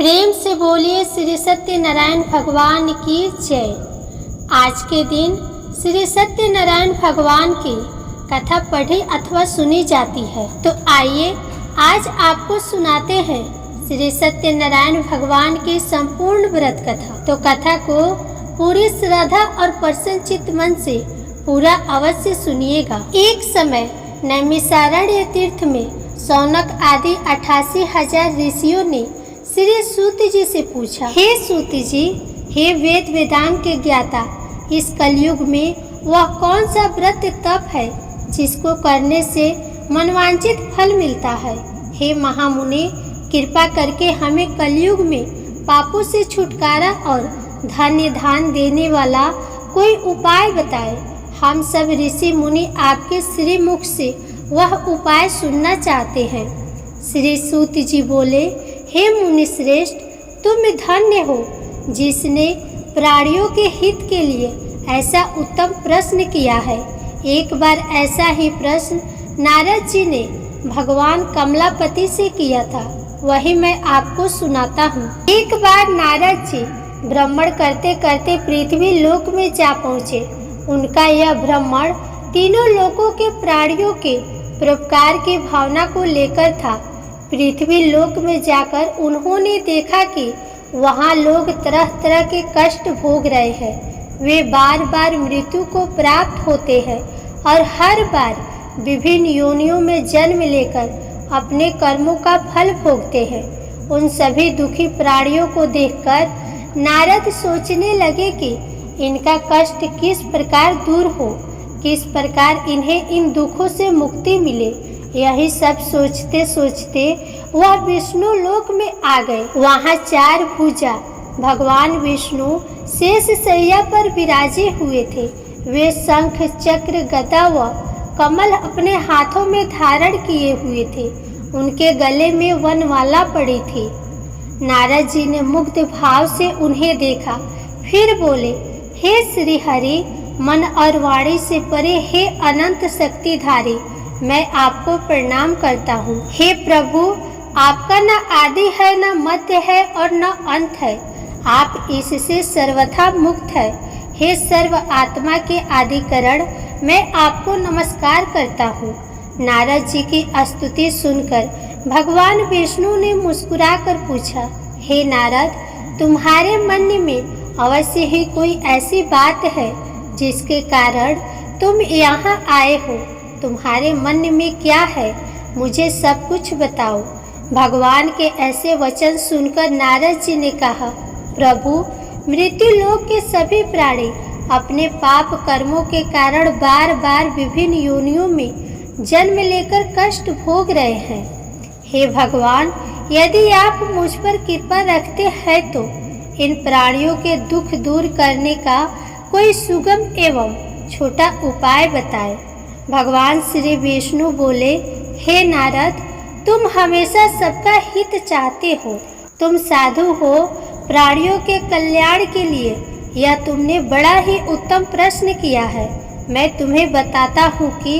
प्रेम से बोलिए श्री सत्यनारायण भगवान की जय। आज के दिन श्री सत्यनारायण भगवान की कथा पढ़ी अथवा सुनी जाती है। तो आइए आज आपको सुनाते हैं श्री सत्यनारायण भगवान की संपूर्ण व्रत कथा। तो कथा को पूरी श्रद्धा और प्रसन्नचित्त मन से पूरा अवश्य सुनिएगा। एक समय नैमिषारण्य तीर्थ में शौनक आदि 88,000 ऋषियों ने श्री सूत जी से पूछा, हे सूत जी, हे वेद वेदांत के ज्ञाता, इस कलयुग में वह कौन सा व्रत तप है जिसको करने से मनवांचित फल मिलता है। हे महामुनि, कृपा करके हमें कलयुग में पापों से छुटकारा और धन्य दान देने वाला कोई उपाय बताए। हम सब ऋषि मुनि आपके श्री मुख से वह उपाय सुनना चाहते हैं। श्री सूत जी बोले, हे मुनि श्रेष्ठ, तुम धन्य हो जिसने प्राणियों के हित के लिए ऐसा उत्तम प्रश्न किया है। एक बार ऐसा ही प्रश्न नारद जी ने भगवान कमलापति से किया था, वही मैं आपको सुनाता हूँ। एक बार नारद जी भ्रमण करते करते पृथ्वी लोक में जा पहुँचे। उनका यह भ्रमण तीनों लोकों के प्राणियों के परोपकार की भावना को लेकर था। पृथ्वी लोक में जाकर उन्होंने देखा कि वहाँ लोग तरह तरह के कष्ट भोग रहे हैं। वे बार बार मृत्यु को प्राप्त होते हैं और हर बार विभिन्न योनियों में जन्म लेकर अपने कर्मों का फल भोगते हैं। उन सभी दुखी प्राणियों को देखकर नारद सोचने लगे कि इनका कष्ट किस प्रकार दूर हो, किस प्रकार इन्हें इन दुखों से मुक्ति मिले। यही सब सोचते सोचते वह विष्णु लोक में आ गए। वहाँ 4 भुजा भगवान विष्णु शेष शैया पर विराजे हुए थे। वे शंख चक्र गदा व कमल अपने हाथों में धारण किए हुए थे। उनके गले में वनमाला पड़ी थी। नारद जी ने मुग्ध भाव से उन्हें देखा, फिर बोले, हे श्री हरि, मन और वाणी से परे हे अनंत शक्तिधारी, मैं आपको प्रणाम करता हूँ। हे प्रभु, आपका न आदि है, न मध्य है और न अंत है। आप इससे सर्वथा मुक्त है। हे सर्व आत्मा के आदिकरण, मैं आपको नमस्कार करता हूँ। नारद जी की स्तुति सुनकर भगवान विष्णु ने मुस्कुराकर पूछा, हे नारद, तुम्हारे मन में अवश्य ही कोई ऐसी बात है जिसके कारण तुम यहाँ आए हो। तुम्हारे मन में क्या है, मुझे सब कुछ बताओ। भगवान के ऐसे वचन सुनकर नारद जी ने कहा, प्रभु, मृत्यु लोक के सभी प्राणी अपने पाप कर्मों के कारण बार बार विभिन्न योनियों में जन्म लेकर कष्ट भोग रहे हैं। हे भगवान, यदि आप मुझ पर कृपा रखते हैं तो इन प्राणियों के दुख दूर करने का कोई सुगम एवं छोटा उपाय बताए। भगवान श्री विष्णु बोले, हे नारद, तुम हमेशा सबका हित चाहते हो। तुम साधु हो, प्राणियों के कल्याण के लिए यह तुमने बड़ा ही उत्तम प्रश्न किया है। मैं तुम्हें बताता हूँ कि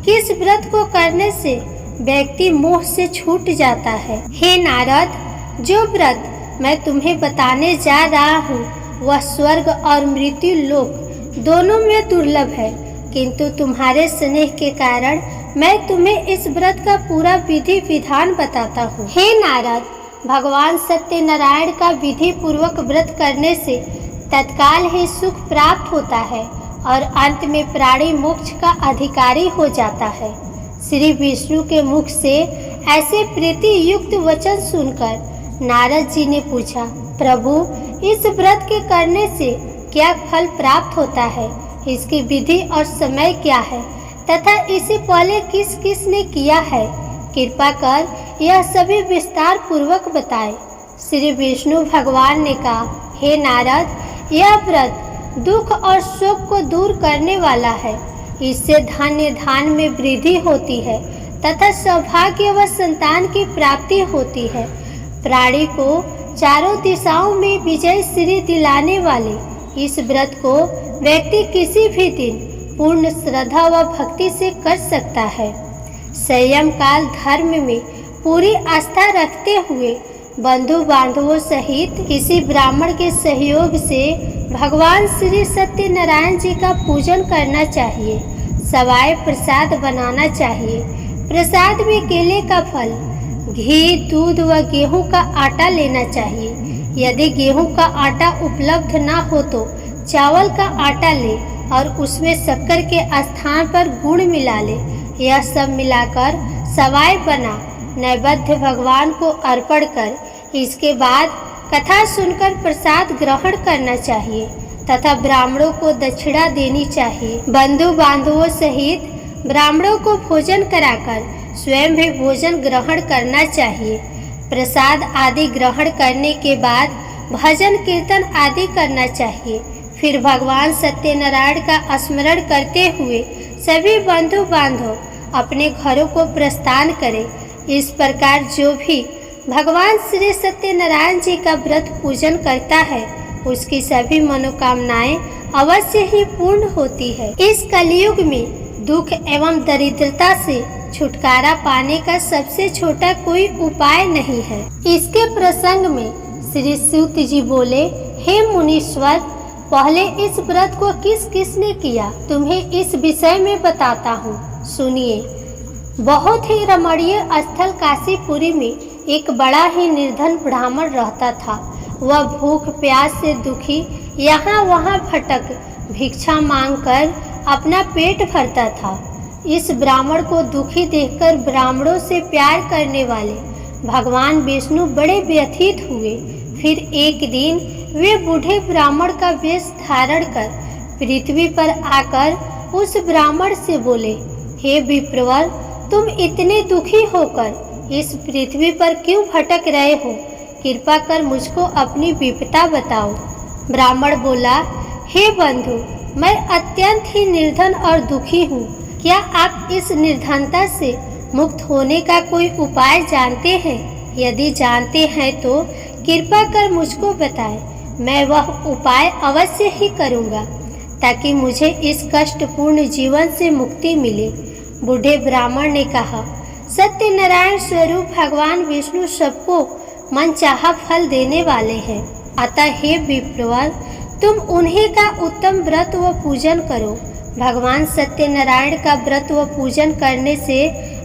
किस व्रत को करने से व्यक्ति मोह से छूट जाता है। हे नारद, जो व्रत मैं तुम्हें बताने जा रहा हूँ वह स्वर्ग और मृत्यु लोक दोनों में दुर्लभ है, किंतु तुम्हारे स्नेह के कारण मैं तुम्हें इस व्रत का पूरा विधि विधान बताता हूँ। हे नारद, भगवान सत्यनारायण का विधि पूर्वक व्रत करने से तत्काल ही सुख प्राप्त होता है और अंत में प्राणी मोक्ष का अधिकारी हो जाता है। श्री विष्णु के मुख से ऐसे प्रीति युक्त वचन सुनकर नारद जी ने पूछा, प्रभु, इस व्रत के करने से क्या फल प्राप्त होता है, इसकी विधि और समय क्या है तथा इसे पहले किस किस ने किया है, कृपा कर यह सभी विस्तार पूर्वक बताए। श्री विष्णु भगवान ने कहा, हे नारद, यह व्रत दुख और शोक को दूर करने वाला है। इससे धन्य धान में वृद्धि होती है तथा सौभाग्य व संतान की प्राप्ति होती है। प्राणी को चारों दिशाओं में विजय श्री दिलाने वाले इस व्रत को व्यक्ति किसी भी दिन पूर्ण श्रद्धा व भक्ति से कर सकता है। संयम काल धर्म में पूरी आस्था रखते हुए बंधु बांधवों सहित किसी ब्राह्मण के सहयोग से भगवान श्री सत्यनारायण जी का पूजन करना चाहिए। सवाए प्रसाद बनाना चाहिए। प्रसाद में केले का फल, घी, दूध व गेहूं का आटा लेना चाहिए। यदि गेहूं का आटा उपलब्ध ना हो तो चावल का आटा ले और उसमें शक्कर के स्थान पर गुड़ मिला ले। यह सब मिलाकर सवाए बना नैवेद्य भगवान को अर्पण कर इसके बाद कथा सुनकर प्रसाद ग्रहण करना चाहिए तथा ब्राह्मणों को दक्षिणा देनी चाहिए। बंधु बांधवों सहित ब्राह्मणों को भोजन कराकर स्वयं भी भोजन ग्रहण करना चाहिए। प्रसाद आदि ग्रहण करने के बाद भजन कीर्तन आदि करना चाहिए। फिर भगवान सत्यनारायण का स्मरण करते हुए सभी बंधु बांधव अपने घरों को प्रस्थान करें। इस प्रकार जो भी भगवान श्री सत्यनारायण जी का व्रत पूजन करता है उसकी सभी मनोकामनाएं अवश्य ही पूर्ण होती है। इस कलयुग में दुख एवं दरिद्रता से छुटकारा पाने का सबसे छोटा कोई उपाय नहीं है। इसके प्रसंग में श्री सूत जी बोले, हे मुनीश्वर, पहले इस व्रत को किस किसने किया, तुम्हें इस विषय में बताता हूँ, सुनिए। बहुत ही रमणीय स्थल काशीपुरी में एक बड़ा ही निर्धन ब्राह्मण रहता था। वह भूख प्यास से दुखी यहाँ वहाँ भटक भिक्षा मांगकर अपना पेट भरता था। इस ब्राह्मण को दुखी देखकर ब्राह्मणों से प्यार करने वाले भगवान विष्णु बड़े व्यथित हुए। फिर एक दिन वे बूढ़े ब्राह्मण का वेश धारण कर पृथ्वी पर आकर उस ब्राह्मण से बोले, हे विप्रवर, तुम इतने दुखी होकर इस पृथ्वी पर क्यों भटक रहे हो? कृपा कर मुझको अपनी विपदा बताओ। ब्राह्मण बोला, हे बंधु, मैं अत्यंत ही निर्धन और दुखी हूँ। क्या आप इस निर्धनता से मुक्त होने का कोई उपाय जानते हैं? यदि जानते हैं तो कृपा कर मुझको बताएं। मैं वह उपाय अवश्य ही करूँगा ताकि मुझे इस कष्टपूर्ण जीवन से मुक्ति मिले। बूढ़े ब्राह्मण ने कहा, सत्यनारायण स्वरूप भगवान विष्णु सबको मनचाहा फल देने वाले हैं। अतः हे विप्रवर, तुम उन्हीं का उत्तम व्रत व पूजन करो। भगवान सत्यनारायण का व्रत व पूजन करने से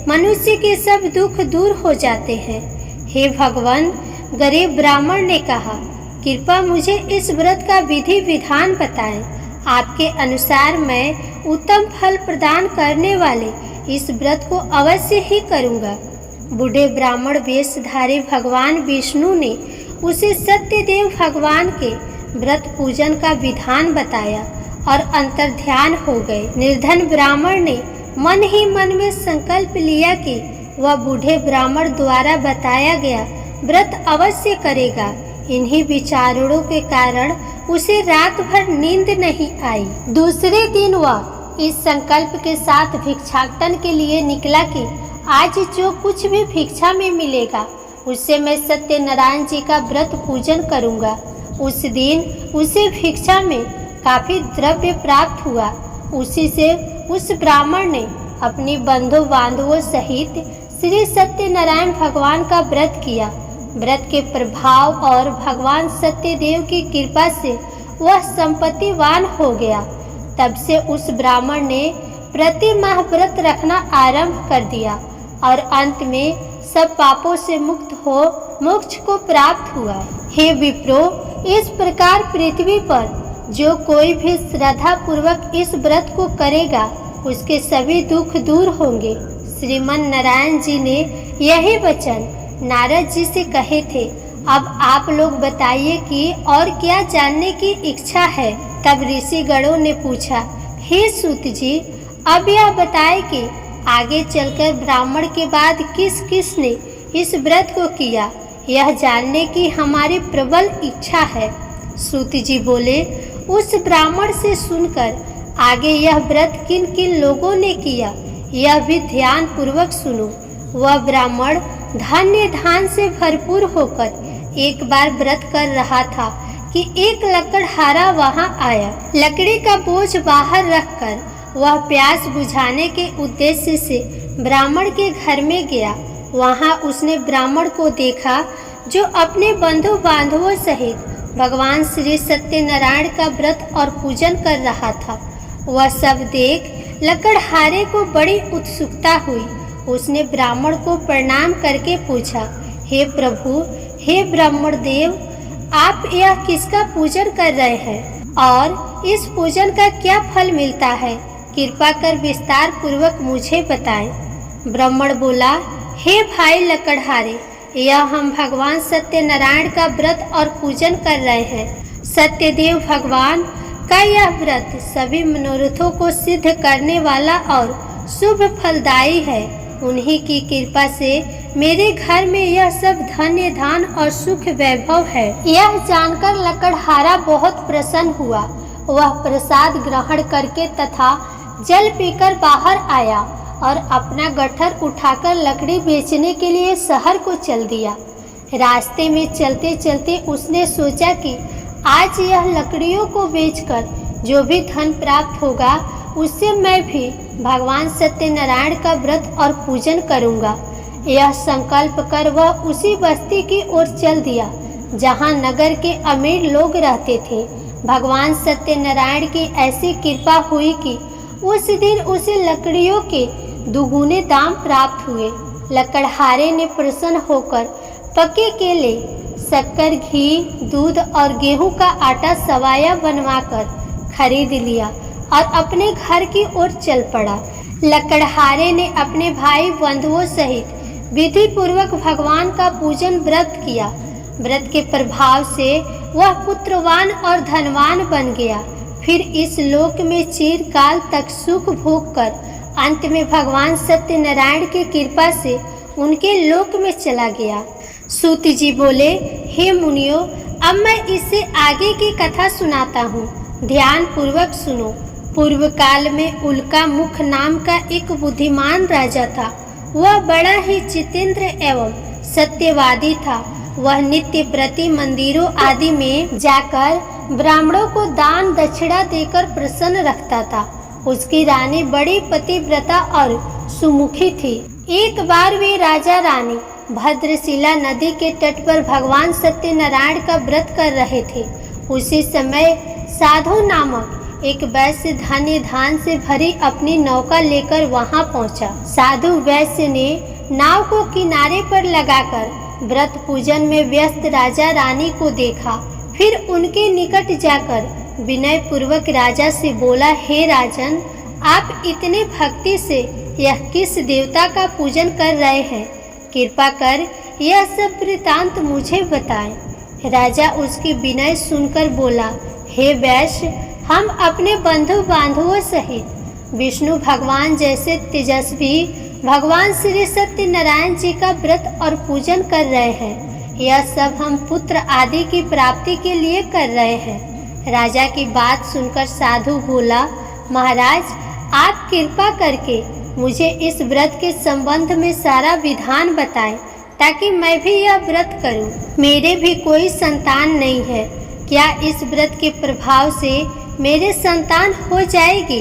मनुष्य के सब दुख दूर हो जाते हैं। हे भगवान, गरीब ब्राह्मण ने कहा, कृपया मुझे इस व्रत का विधि विधान बताएं। आपके अनुसार मैं उत्तम फल प्रदान करने वाले इस व्रत को अवश्य ही करूँगा। बूढ़े ब्राह्मण वेशधारी भगवान विष्णु ने उसे सत्यदेव भगवान के व्रत पूजन का विधान बताया और अंतर्ध्यान हो गए। निर्धन ब्राह्मण ने मन ही मन में संकल्प लिया कि वह बूढ़े ब्राह्मण द्वारा बताया गया व्रत अवश्य करेगा। इन्हीं विचारों के कारण उसे रात भर नींद नहीं आई। दूसरे दिन वह इस संकल्प के साथ भिक्षाटन के लिए निकला कि आज जो कुछ भी भिक्षा में मिलेगा उससे मैं सत्यनारायण जी का व्रत पूजन करूंगा। उस दिन उसे भिक्षा में काफी द्रव्य प्राप्त हुआ। उसी से उस ब्राह्मण ने अपनी बंधु बांधवों सहित श्री सत्यनारायण भगवान का व्रत किया। व्रत के प्रभाव और भगवान सत्यदेव की कृपा से वह संपत्तिवान हो गया। तब से उस ब्राह्मण ने प्रति माह व्रत रखना आरंभ कर दिया और अंत में सब पापों से मुक्त हो मोक्ष को प्राप्त हुआ। हे विप्रो, इस प्रकार पृथ्वी पर जो कोई भी श्रद्धा पूर्वक इस व्रत को करेगा उसके सभी दुख दूर होंगे। श्रीमन नारायण जी ने यही वचन नारद जी से कहे थे। अब आप लोग बताइए कि और क्या जानने की इच्छा है। तब ऋषि गणों ने पूछा, हे सूत जी, अब यह बताए कि आगे चलकर ब्राह्मण के बाद किस किस ने इस व्रत को किया, यह जानने की हमारी प्रबल इच्छा है। सूत जी बोले, उस ब्राह्मण से सुनकर आगे यह व्रत किन किन लोगों ने किया यह भी ध्यान पूर्वक सुनो। वह ब्राह्मण धन्य धान से भरपूर होकर एक बार व्रत कर रहा था कि एक लकड़हारा वहां आया। लकड़ी का बोझ बाहर रखकर वह प्यास बुझाने के उद्देश्य से ब्राह्मण के घर में गया। वहां उसने ब्राह्मण को देखा जो अपने बंधु बांधवों सहित भगवान श्री सत्यनारायण का व्रत और पूजन कर रहा था। वह सब देख लकड़हारे को बड़ी उत्सुकता हुई। उसने ब्राह्मण को प्रणाम करके पूछा, हे प्रभु, हे ब्राह्मण देव, आप यह किसका पूजन कर रहे हैं और इस पूजन का क्या फल मिलता है? कृपा कर विस्तार पूर्वक मुझे बताएं। ब्राह्मण बोला, हे भाई लकड़हारे, यह हम भगवान सत्यनारायण का व्रत और पूजन कर रहे हैं। सत्यदेव भगवान का यह व्रत सभी मनोरथों को सिद्ध करने वाला और शुभ फलदायी है। उन्हीं की कृपा से मेरे घर में यह सब धन्य धान और सुख वैभव है। यह जानकर लकड़हारा बहुत प्रसन्न हुआ। वह प्रसाद ग्रहण करके तथा जल पीकर बाहर आया और अपना गट्ठर उठाकर लकड़ी बेचने के लिए शहर को चल दिया। रास्ते में चलते चलते उसने सोचा कि आज यह लकड़ियों को बेचकर जो भी धन प्राप्त होगा उससे मैं भी भगवान सत्यनारायण का व्रत और पूजन करूंगा। यह संकल्प कर वह उसी बस्ती की ओर चल दिया जहां नगर के अमीर लोग रहते थे। भगवान सत्यनारायण की ऐसी कृपा हुई कि उस दिन उसे लकड़ियों के दुगुने दाम प्राप्त हुए। लकड़हारे ने प्रसन्न होकर पके केले, शक्कर, घी, दूध और गेहूं का आटा सवाया बनवाकर खरीद लिया और अपने घर की ओर चल पड़ा। लकड़हारे ने अपने भाई बंधुओं सहित विधि पूर्वक भगवान का पूजन व्रत किया। व्रत के प्रभाव से वह पुत्रवान और धनवान बन गया। फिर इस लोक में चिरकाल तक सुख भोग कर अंत में भगवान सत्यनारायण की कृपा से उनके लोक में चला गया। सूत जी बोले, हे मुनियों, अब मैं इससे आगे की कथा सुनाता हूँ, ध्यान पूर्वक सुनो। पूर्व काल में उल्का मुख नाम का एक बुद्धिमान राजा था। वह बड़ा ही जितेंद्र एवं सत्यवादी था। वह नित्य प्रति मंदिरों आदि में जाकर ब्राह्मणों को दान दक्षिणा देकर प्रसन्न रखता था। उसकी रानी बड़ी पतिव्रता और सुमुखी थी। एक बार वे राजा रानी भद्रशिला नदी के तट पर भगवान सत्यनारायण का व्रत कर रहे थे। उसी समय साधु नामक एक वैश्य धन्य धान से भरी अपनी नौका लेकर वहां पहुंचा। साधु वैश्य ने नाव को किनारे पर लगाकर व्रत पूजन में व्यस्त राजा रानी को देखा। फिर उनके निकट जाकर विनय पूर्वक राजा से बोला, हे राजन, आप इतने भक्ति से यह किस देवता का पूजन कर रहे हैं? कृपा कर यह सब वृतांत मुझे बताएं। राजा उसकी विनय सुनकर बोला, हे वैश्य, हम अपने बंधु बांधवों सहित विष्णु भगवान जैसे तेजस्वी भगवान श्री सत्यनारायण जी का व्रत और पूजन कर रहे हैं। यह सब हम पुत्र आदि की प्राप्ति के लिए कर रहे हैं। राजा की बात सुनकर साधु बोला, महाराज, आप कृपा करके मुझे इस व्रत के संबंध में सारा विधान बताएं ताकि मैं भी यह व्रत करूं। मेरे भी कोई संतान नहीं है। क्या इस व्रत के प्रभाव से मेरे संतान हो जाएगी?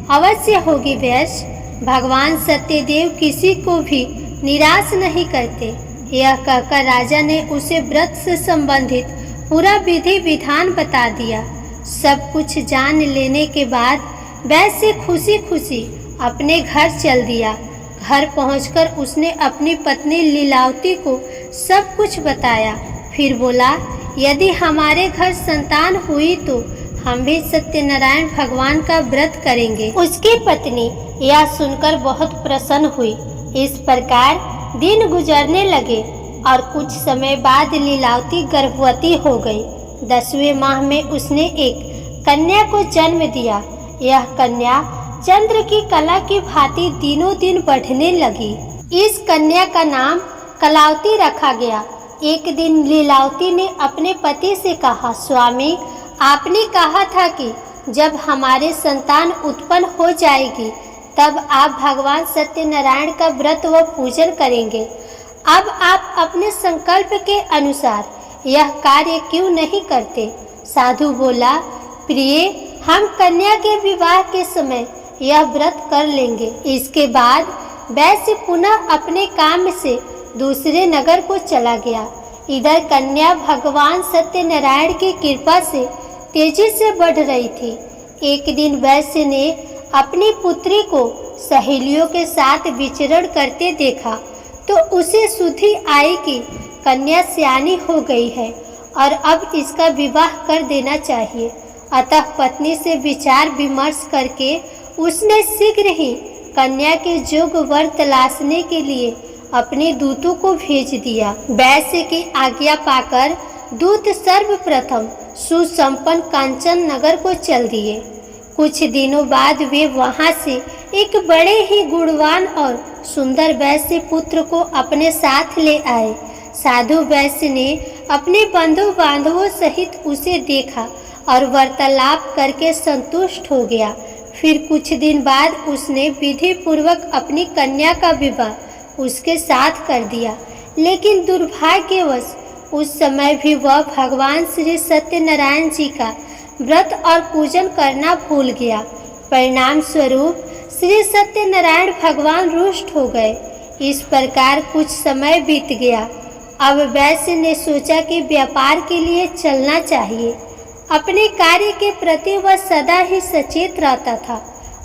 अवश्य होगी वैश्य। भगवान सत्यदेव किसी को भी निराश नहीं करते। यह कहकर राजा ने उसे व्रत से संबंधित पूरा विधि विधान बता दिया। सब कुछ जान लेने के बाद वैश्य खुशी खुशी अपने घर चल दिया। घर पहुंचकर उसने अपनी पत्नी लीलावती को सब कुछ बताया। फिर बोला, यदि हमारे घर संतान हुई तो हम भी सत्यनारायण भगवान का व्रत करेंगे। उसकी पत्नी यह सुनकर बहुत प्रसन्न हुई। इस प्रकार दिन गुजरने लगे और कुछ समय बाद लीलावती गर्भवती हो गई। 10वें माह में उसने एक कन्या को जन्म दिया। यह कन्या चंद्र की कला की भांति दिनों दिन बढ़ने लगी। इस कन्या का नाम कलावती रखा गया। एक दिन लीलावती ने अपने पति से कहा, स्वामी, आपने कहा था कि जब हमारे संतान उत्पन्न हो जाएगी तब आप भगवान सत्यनारायण का व्रत व पूजन करेंगे। अब आप अपने संकल्प के अनुसार यह कार्य क्यों नहीं करते? साधु बोला, प्रिय, हम कन्या के विवाह के समय यह व्रत कर लेंगे। इसके बाद वैश्य पुनः अपने काम से दूसरे नगर को चला गया। इधर कन्या भगवान सत्यनारायण की कृपा से तेजी से बढ़ रही थी। एक दिन वैश्य ने अपनी पुत्री को सहेलियों के साथ विचरण करते देखा तो उसे सुधि आई कि कन्या सयानी हो गई है और अब इसका विवाह कर देना चाहिए। अतः पत्नी से विचार विमर्श करके उसने शीघ्र ही कन्या के योग्य वर तलाशने के लिए अपने दूतों को भेज दिया। वैश्य की आज्ञा पाकर दूत सर्वप्रथम सुसंपन्न कांचन नगर को चल दिए। कुछ दिनों बाद वे वहां से एक बड़े ही गुणवान और सुंदर वैश्य पुत्र को अपने साथ ले आए। साधु वैश्य ने अपने बंधु बांधवों सहित उसे देखा और वार्तालाप करके संतुष्ट हो गया। फिर कुछ दिन बाद उसने विधि पूर्वक अपनी कन्या का विवाह उसके साथ कर दिया, लेकिन दुर्भाग्यवश उस समय भी वह भगवान श्री सत्यनारायण जी का व्रत और पूजन करना भूल गया। परिणाम स्वरूप श्री सत्यनारायण भगवान रुष्ट हो गए। इस प्रकार कुछ समय बीत गया। अब वैश्य ने सोचा कि व्यापार के लिए चलना चाहिए। अपने कार्य के प्रति वह सदा ही सचेत रहता था,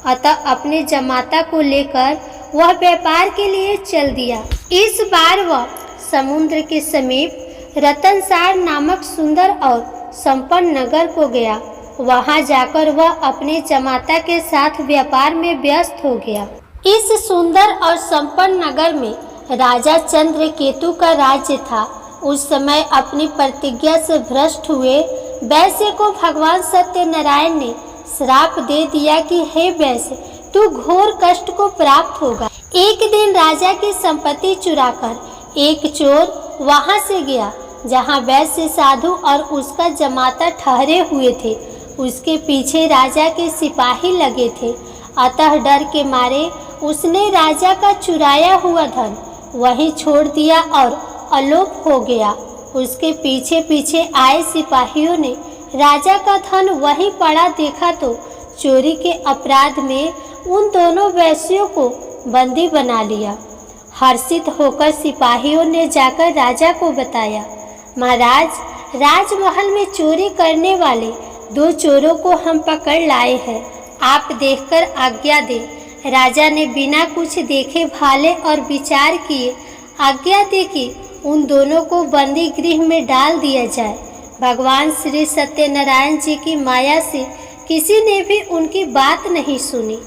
अतः अपने जमाता को लेकर वह व्यापार के लिए चल दिया। इस बार वह समुद्र के समीप रतनसार नामक सुंदर और संपन्न नगर को गया। वहां जाकर वह अपने जमाता के साथ व्यापार में व्यस्त हो गया। इस सुंदर और संपन्न नगर में राजा चंद्रकेतु का राज्य था। उस समय अपनी प्रतिज्ञा से भ्रष्ट हुए वैश्य को भगवान सत्यनारायण ने श्राप दे दिया कि हे वैश्य, तू घोर कष्ट को प्राप्त होगा। एक दिन राजा की संपत्ति चुराकर एक चोर वहां से गया जहां वैश्य साधु और उसका जमाता ठहरे हुए थे। उसके पीछे राजा के सिपाही लगे थे, अतः डर के मारे उसने राजा का चुराया हुआ धन वहीं छोड़ दिया और अलोप हो गया। उसके पीछे पीछे आए सिपाहियों ने राजा का धन वहीं पड़ा देखा तो चोरी के अपराध में उन दोनों वैश्यों को बंदी बना लिया। हर्षित होकर सिपाहियों ने जाकर राजा को बताया, महाराज, राजमहल में चोरी करने वाले 2 चोरों को हम पकड़ लाए हैं, आप देखकर आज्ञा दें। राजा ने बिना कुछ देखे भाले और विचार किए आज्ञा दी कि उन दोनों को बंदी गृह में डाल दिया जाए। भगवान श्री सत्यनारायण जी की माया से किसी ने भी उनकी बात नहीं सुनी।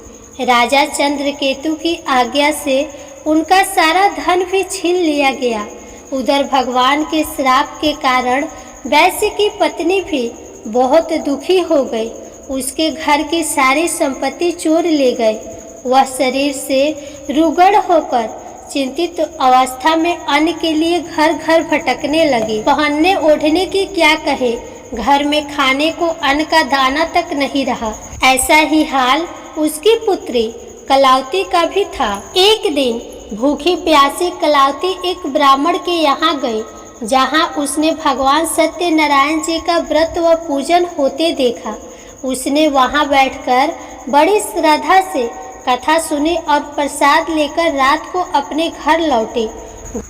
राजा चंद्रकेतु की आज्ञा से उनका सारा धन भी छीन लिया गया। उधर भगवान के श्राप के कारण वैश्य की पत्नी भी बहुत दुखी हो गई। उसके घर की सारी संपत्ति चोर ले गए। वह शरीर से रुगड़ होकर चिंतित अवस्था में अन्न के लिए घर घर भटकने लगी। पहनने ओढ़ने की क्या कहे, घर में खाने को अन्न का दाना तक नहीं रहा। ऐसा ही हाल उसकी पुत्री कलावती का भी था। एक दिन भूखी प्यासी कलावती एक ब्राह्मण के यहाँ गई, जहाँ उसने भगवान सत्यनारायण जी का व्रत व पूजन होते देखा। उसने वहाँ बैठकर बड़ी श्रद्धा से कथा सुनी और प्रसाद लेकर रात को अपने घर लौटी।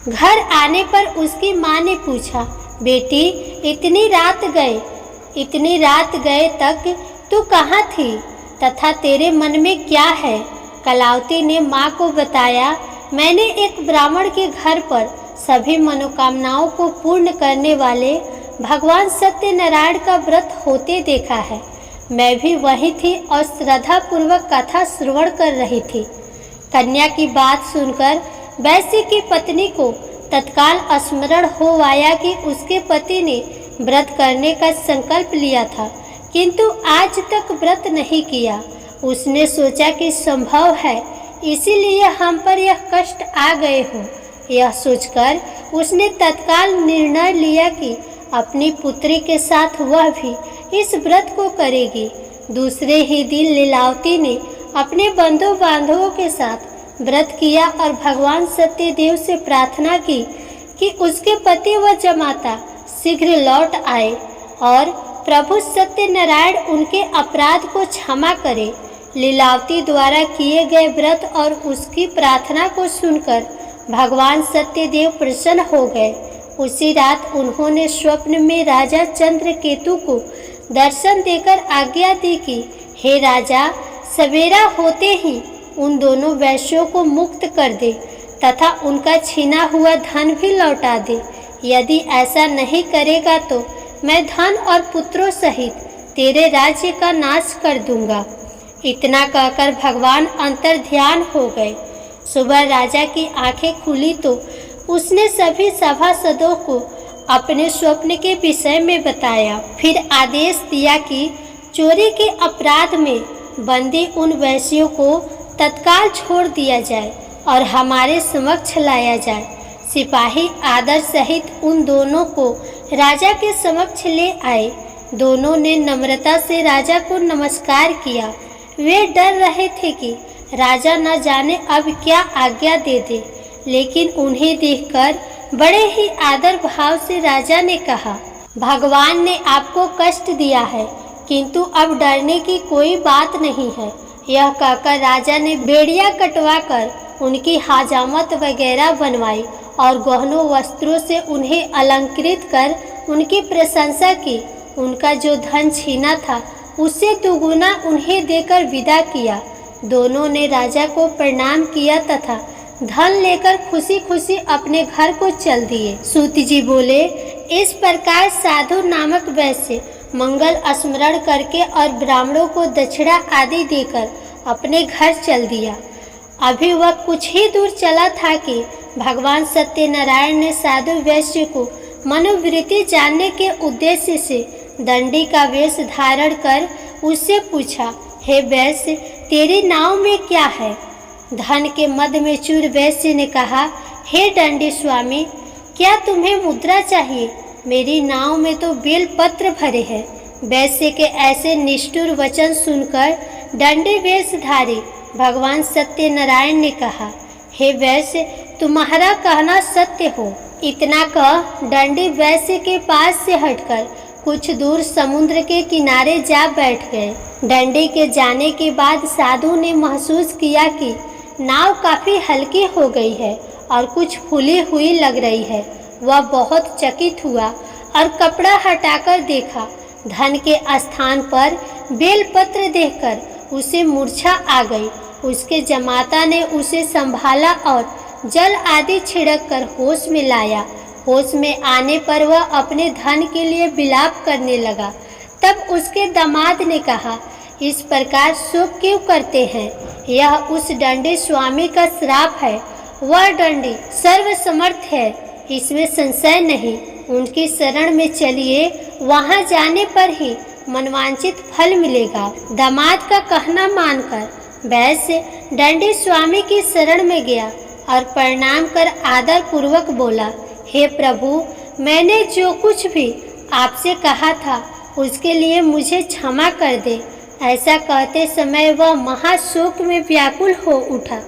घर आने पर उसकी माँ ने पूछा, बेटी, इतनी रात गए तक तू कहाँ थी तथा तेरे मन में क्या है? कलावती ने माँ को बताया, मैंने एक ब्राह्मण के घर पर सभी मनोकामनाओं को पूर्ण करने वाले भगवान सत्यनारायण का व्रत होते देखा है। मैं भी वही थी और श्रद्धा पूर्वक कथा श्रवण कर रही थी। कन्या की बात सुनकर वैश्य की पत्नी को तत्काल स्मरण हो आया कि उसके पति ने व्रत करने का संकल्प लिया था, किंतु आज तक व्रत नहीं किया। उसने सोचा कि संभव है इसीलिए हम पर यह कष्ट आ गए हों। यह सोचकर उसने तत्काल निर्णय लिया कि अपनी पुत्री के साथ वह भी इस व्रत को करेगी। दूसरे ही दिन लीलावती ने अपने बंधु बांधवों के साथ व्रत किया और भगवान सत्यदेव से प्रार्थना की कि उसके पति व जमाता शीघ्र लौट आए और प्रभु सत्यनारायण उनके अपराध को क्षमा करे। लीलावती द्वारा किए गए व्रत और उसकी प्रार्थना को सुनकर भगवान सत्यदेव प्रसन्न हो गए। उसी रात उन्होंने स्वप्न में राजा चंद्रकेतु को दर्शन देकर आज्ञा दी कि हे राजा, सवेरा होते ही उन दोनों वैश्यों को मुक्त कर दे तथा उनका छीना हुआ धन भी लौटा दे। यदि ऐसा नहीं करेगा तो मैं धन और पुत्रों सहित तेरे राज्य का नाश कर दूंगा। इतना कहकर भगवान अंतर ध्यान हो गए। सुबह राजा की आंखें खुली तो उसने सभी सभासदों को अपने स्वप्न के विषय में बताया। फिर आदेश दिया कि चोरी के अपराध में बंदी उन वैश्यों को तत्काल छोड़ दिया जाए और हमारे समक्ष लाया जाए। सिपाही आदर सहित उन दोनों को राजा के समक्ष ले आए। दोनों ने नम्रता से राजा को नमस्कार किया। वे डर रहे थे कि राजा न जाने अब क्या आज्ञा दे दे, लेकिन उन्हें देखकर बड़े ही आदर भाव से राजा ने कहा, भगवान ने आपको कष्ट दिया है, किंतु अब डरने की कोई बात नहीं है। यह कहकर राजा ने बेड़ियां कटवाकर उनकी हाजामत वगैरह बनवाई और गहनों वस्त्रों से उन्हें अलंकृत कर उनकी प्रशंसा की। उनका जो धन छीना था उससे दुगुना उन्हें देकर विदा किया। दोनों ने राजा को प्रणाम किया तथा धन लेकर खुशी खुशी अपने घर को चल दिए। सूत जी बोले, इस प्रकार साधु नामक वैश्य मंगल स्मरण करके और ब्राह्मणों को दक्षिणा आदि देकर अपने घर चल दिया। अभी वह कुछ ही दूर चला था कि भगवान सत्यनारायण ने साधु वैश्य को मनोवृत्ति जानने के उद्देश्य से दंडी का वेश धारण कर उससे पूछा, हे वैश्य, तेरी नाव में क्या है? धन के मद में चूर वैश्य ने कहा, हे दंडी स्वामी, क्या तुम्हें मुद्रा चाहिए? मेरी नाव में तो बेल पत्र भरे हैं। वैश्य के ऐसे निष्ठुर वचन सुनकर दंडी वेशधारी भगवान सत्यनारायण ने कहा, हे वैश्य, तुम्हारा कहना सत्य हो। इतना कह दंडी वैश्य के पास से हटकर कुछ दूर समुद्र के किनारे जा बैठ गए। दंडी के जाने के बाद साधु ने महसूस किया कि नाव काफी हल्की हो गई है और कुछ फूली हुई लग रही है। वह बहुत चकित हुआ और कपड़ा हटाकर देखा। धन के स्थान पर बेलपत्र देखकर उसे मूर्छा आ गई। उसके जमाता ने उसे संभाला और जल आदि छिड़क कर होश में लाया। होश में आने पर वह अपने धन के लिए विलाप करने लगा। तब उसके दामाद ने कहा, इस प्रकार शोक क्यों करते हैं? यह उस दंडी स्वामी का श्राप है। वह दंडी सर्वसमर्थ है, इसमें संशय नहीं। उनकी शरण में चलिए, वहां जाने पर ही मनवांचित फल मिलेगा। दामाद का कहना मानकर वैश्य दंडी स्वामी की शरण में गया और प्रणाम कर आदर पूर्वक बोला, हे प्रभु, मैंने जो कुछ भी आपसे कहा था उसके लिए मुझे क्षमा कर दे। ऐसा कहते समय वह महाशोक में व्याकुल हो उठा।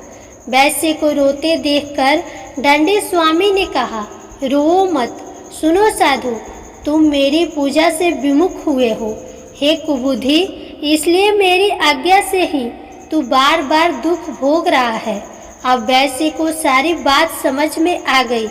वैश्य को रोते देखकर दंडी स्वामी ने कहा, रो मत। सुनो साधु, तुम मेरी पूजा से विमुख हुए हो। हे कुबुद्धि, इसलिए मेरी आज्ञा से ही तू बार बार दुख भोग रहा है। अब वैश्य को सारी बात समझ में आ गई।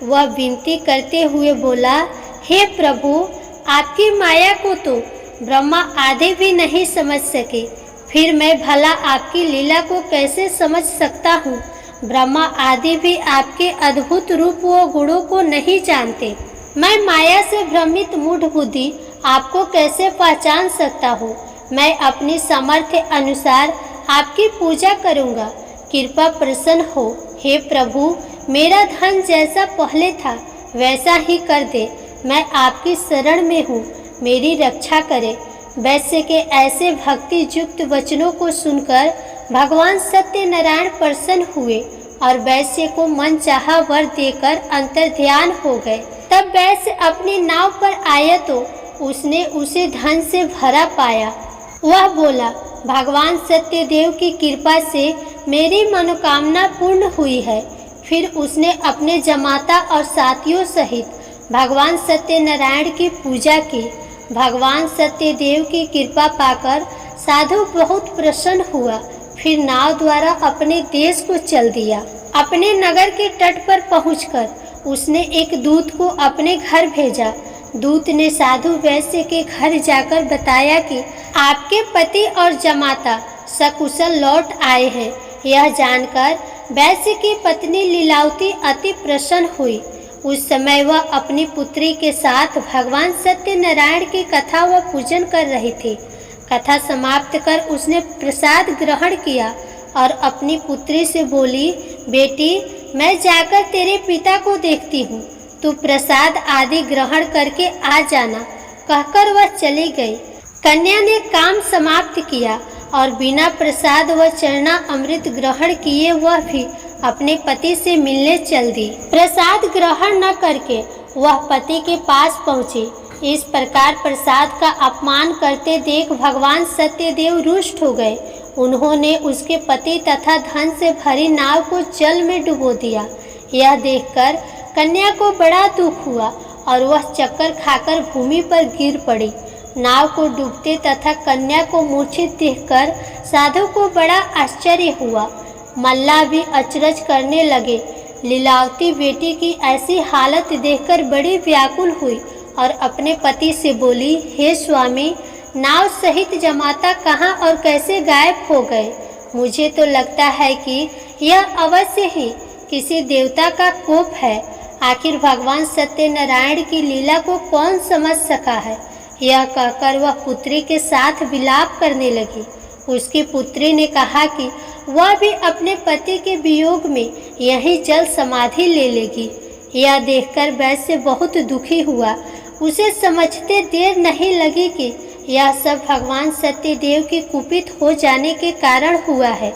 वह विनती करते हुए बोला, हे प्रभु, आपकी माया को तो ब्रह्मा आदि भी नहीं समझ सके, फिर मैं भला आपकी लीला को कैसे समझ सकता हूँ? ब्रह्मा आदि भी आपके अद्भुत रूप व गुणों को नहीं जानते। मैं माया से भ्रमित मूढ़ बुद्धि आपको कैसे पहचान सकता हूँ? मैं अपनी सामर्थ्य अनुसार आपकी पूजा करूँगा। कृपा प्रसन्न हो। हे प्रभु, मेरा धन जैसा पहले था वैसा ही कर दे। मैं आपकी शरण में हूँ, मेरी रक्षा करे। वैश्य के ऐसे भक्ति युक्त वचनों को सुनकर भगवान सत्यनारायण प्रसन्न हुए और वैश्य को मन चाहा वर देकर अंतर्ध्यान हो गए। तब वैश्य अपनी नाव पर आया तो उसने उसे धन से भरा पाया। वह बोला, भगवान सत्यदेव की कृपा से मेरी मनोकामना पूर्ण हुई है। फिर उसने अपने जमाता और साथियों सहित भगवान सत्यनारायण की पूजा की। भगवान सत्यदेव की कृपा पाकर साधु बहुत प्रसन्न हुआ। फिर नाव द्वारा अपने देश को चल दिया। अपने नगर के तट पर पहुंचकर उसने एक दूत को अपने घर भेजा। दूत ने साधु वैश्य के घर जाकर बताया कि आपके पति और जमाता सकुशल लौट आए हैं। यह जानकर वैश्य की पत्नी लीलावती अति प्रसन्न हुई। उस समय वह अपनी पुत्री के साथ भगवान सत्यनारायण की कथा व पूजन कर रही थी। कथा समाप्त कर उसने प्रसाद ग्रहण किया और अपनी पुत्री से बोली, बेटी, मैं जाकर तेरे पिता को देखती हूँ, तू प्रसाद आदि ग्रहण करके आ जाना। कहकर वह चली गई। कन्या ने काम समाप्त किया और बिना प्रसाद व चरना अमृत ग्रहण किए वह भी अपने पति से मिलने चल दी। प्रसाद ग्रहण न करके वह पति के पास पहुंची। इस प्रकार प्रसाद का अपमान करते देख भगवान सत्यदेव रुष्ट हो गए। उन्होंने उसके पति तथा धन से भरी नाव को जल में डुबो दिया। यह देखकर कन्या को बड़ा दुख हुआ और वह चक्कर खाकर भूमि पर गिर पड़ी। नाव को डूबते तथा कन्या को मूर्छित देखकर साधु को बड़ा आश्चर्य हुआ। मल्लाह भी अचरज करने लगे। लीलावती बेटी की ऐसी हालत देखकर बड़ी व्याकुल हुई और अपने पति से बोली, हे स्वामी, नाव सहित जमाता कहाँ और कैसे गायब हो गए? मुझे तो लगता है कि यह अवश्य ही किसी देवता का कोप है। आखिर भगवान सत्यनारायण की लीला को कौन समझ सका है? यह कहकर वह पुत्री के साथ विलाप करने लगी। उसकी पुत्री ने कहा कि वह भी अपने पति के वियोग में यहीं जल समाधि ले लेगी। यह देखकर वैश्य बहुत दुखी हुआ। उसे समझते देर नहीं लगी कि यह सब भगवान सत्यदेव के कुपित हो जाने के कारण हुआ है।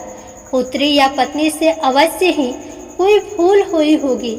पुत्री या पत्नी से अवश्य ही कोई भूल हुई होगी।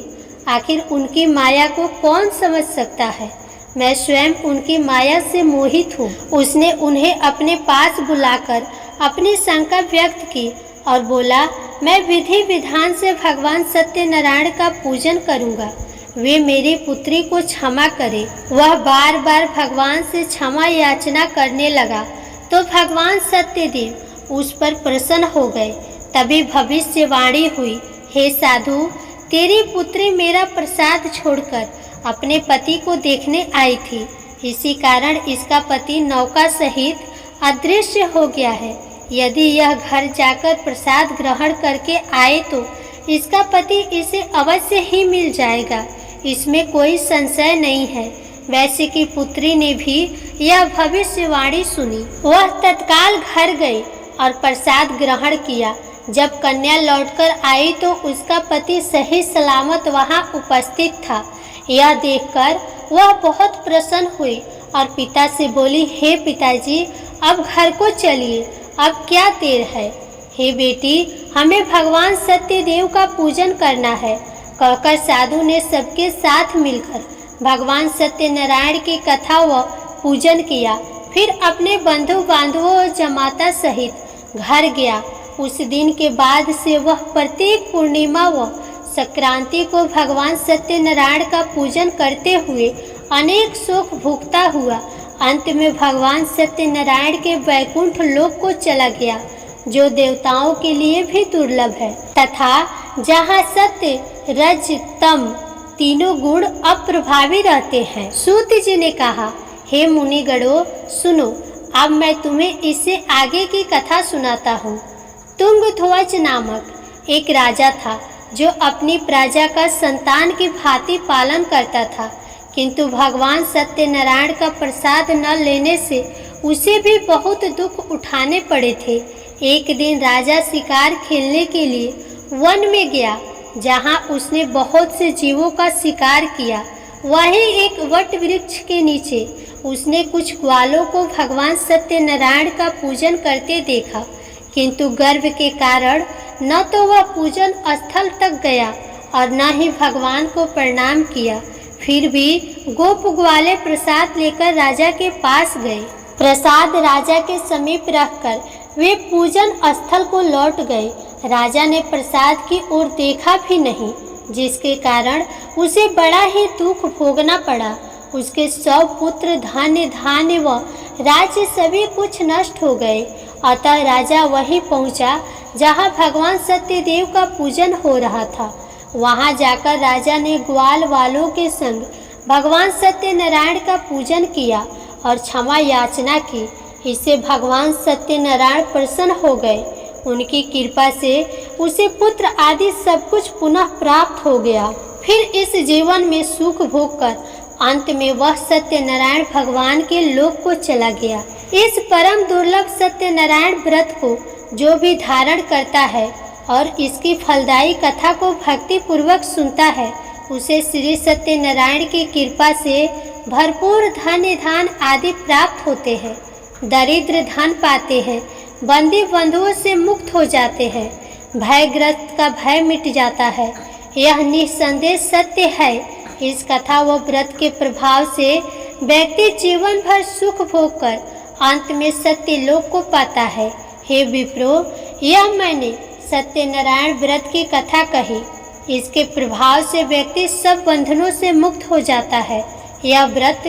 आखिर उनकी माया को कौन समझ सकता है? मैं स्वयं उनकी माया से मोहित हूँ। उसने उन्हें अपने पास बुलाकर अपनी शंका व्यक्त की और बोला, मैं विधि विधान से भगवान सत्यनारायण का पूजन करूँगा। वे मेरी पुत्री को क्षमा करें। वह बार बार भगवान से क्षमा याचना करने लगा तो भगवान सत्यदेव उस पर प्रसन्न हो गए। तभी भविष्यवाणी हुई, हे साधु, तेरी पुत्री मेरा प्रसाद छोड़कर अपने पति को देखने आई थी। इसी कारण इसका पति नौका सहित अदृश्य हो गया है। यदि यह घर जाकर प्रसाद ग्रहण करके आए तो इसका पति इसे अवश्य ही मिल जाएगा, इसमें कोई संशय नहीं है। वैश्य की पुत्री ने भी यह भविष्यवाणी सुनी। वह तत्काल घर गई और प्रसाद ग्रहण किया। जब कन्या लौटकर आई तो उसका पति सही सलामत वहां उपस्थित था। यह देखकर वह बहुत प्रसन्न हुई और पिता से बोली, हे पिताजी, अब घर को चलिए, अब क्या देर है। हे बेटी, हमें भगवान सत्यदेव का पूजन करना है। कहकर साधु ने सबके साथ मिलकर भगवान सत्यनारायण की कथा व पूजन किया। फिर अपने बंधु बांधवों और जमाता सहित घर गया। उस दिन के बाद से वह प्रत्येक पूर्णिमा व संक्रांति को भगवान सत्यनारायण का पूजन करते हुए अनेक सुख भोगता हुआ अंत में भगवान सत्यनारायण के वैकुंठ लोक को चला गया, जो देवताओं के लिए भी दुर्लभ है तथा जहाँ सत्य, रज, तम तीनों गुण अप्रभावी रहते हैं। सूत जी ने कहा, हे मुनिगणों, सुनो, अब मैं तुम्हें इससे आगे की कथा सुनाता हूँ। तुंगध्वज नामक एक राजा था जो अपनी प्रजा का संतान की भांति पालन करता था, किंतु भगवान सत्यनारायण का प्रसाद न लेने से उसे भी बहुत दुख उठाने पड़े थे। एक दिन राजा शिकार खेलने के लिए वन में गया, जहां उसने बहुत से जीवों का शिकार किया। वहीं एक वट वृक्ष के नीचे उसने कुछ ग्वालों को भगवान सत्यनारायण का पूजन करते देखा, किंतु गर्व के कारण न तो वह पूजन स्थल तक गया और न ही भगवान को प्रणाम किया। फिर भी गोप ग्वाले प्रसाद लेकर राजा के पास गए। प्रसाद राजा के समीप रखकर वे पूजन स्थल को लौट गए। राजा ने प्रसाद की ओर देखा भी नहीं, जिसके कारण उसे बड़ा ही दुख भोगना पड़ा। उसके 100 पुत्र, धान्य व राज्य सभी कुछ नष्ट हो गए। अतः राजा वहीं पहुंचा जहां भगवान सत्यदेव का पूजन हो रहा था। वहां जाकर राजा ने ग्वाल वालों के संग भगवान सत्यनारायण का पूजन किया और क्षमा याचना की। इससे भगवान सत्यनारायण प्रसन्न हो गए। उनकी कृपा से उसे पुत्र आदि सब कुछ पुनः प्राप्त हो गया। फिर इस जीवन में सुख भोग कर अंत में वह सत्यनारायण भगवान के लोक को चला गया। इस परम दुर्लभ सत्यनारायण व्रत को जो भी धारण करता है और इसकी फलदायी कथा को भक्ति पूर्वक सुनता है, उसे श्री सत्यनारायण की कृपा से भरपूर धन धान आदि प्राप्त होते हैं। दरिद्र धन पाते हैं, बंदी बंधुओं से मुक्त हो जाते हैं, भयग्रस्त का भय मिट जाता है। यह निस्संदेह सत्य है। इस कथा व व्रत के प्रभाव से व्यक्ति जीवन भर सुख भोग कर अंत में सत्य लोक को पाता है। हे विप्रो, यह मैंने सत्यनारायण व्रत की कथा कही। इसके प्रभाव से व्यक्ति सब बंधनों से मुक्त हो जाता है। यह व्रत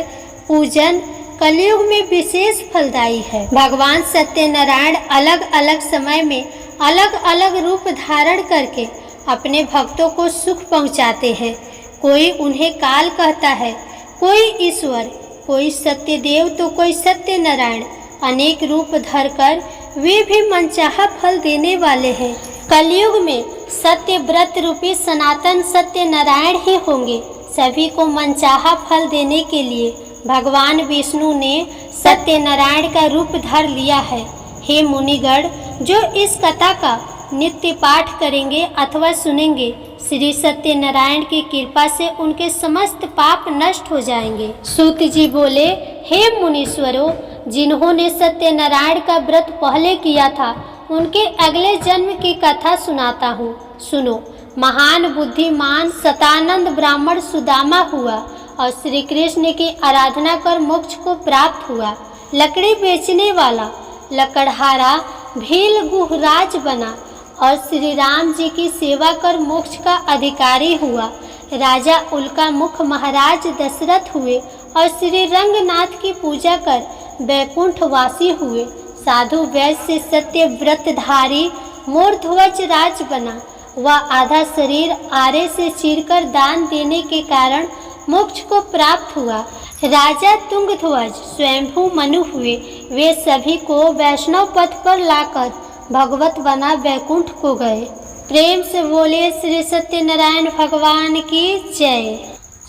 पूजन कलयुग में विशेष फलदायी है। भगवान सत्यनारायण अलग अलग समय में अलग अलग रूप धारण करके अपने भक्तों को सुख पहुंचाते हैं। कोई उन्हें काल कहता है, कोई ईश्वर, कोई सत्यदेव तो कोई सत्यनारायण। अनेक रूप धरकर वे भी मनचाहा फल देने वाले हैं। कलयुग में सत्य व्रत रूपी सनातन सत्यनारायण ही होंगे। सभी को मनचाहा फल देने के लिए भगवान विष्णु ने सत्यनारायण का रूप धर लिया है। हे मुनिगण, जो इस कथा का नित्य पाठ करेंगे अथवा सुनेंगे, श्री सत्यनारायण की कृपा से उनके समस्त पाप नष्ट हो जाएंगे। सूत जी बोले, हे मुनीश्वरों, जिन्होंने सत्यनारायण का व्रत पहले किया था, उनके अगले जन्म की कथा सुनाता हूँ। सुनो। महान बुद्धिमान शतानंद ब्राह्मण सुदामा हुआ और श्री कृष्ण की आराधना कर मोक्ष को प्राप्त हुआ। लकड़ी बेचने वाला लकड़हारा भील गुहराज बना और श्री राम जी की सेवा कर मोक्ष का अधिकारी हुआ। राजा उल्का मुख महाराज दशरथ हुए और श्री रंगनाथ की पूजा कर वैकुंठवासी हुए। साधु वैश्य सत्य व्रतधारी मोरध्वज राज बना। वह आधा शरीर आरे से चीरकर दान देने के कारण मोक्ष को प्राप्त हुआ। राजा तुंगध्वज स्वयंभू मनु हुए। वे सभी को वैष्णव पथ पर लाकर भगवत बना वैकुंठ को गए। प्रेम से बोले श्री सत्यनारायण भगवान की जय।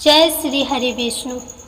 जय श्री हरि विष्णु।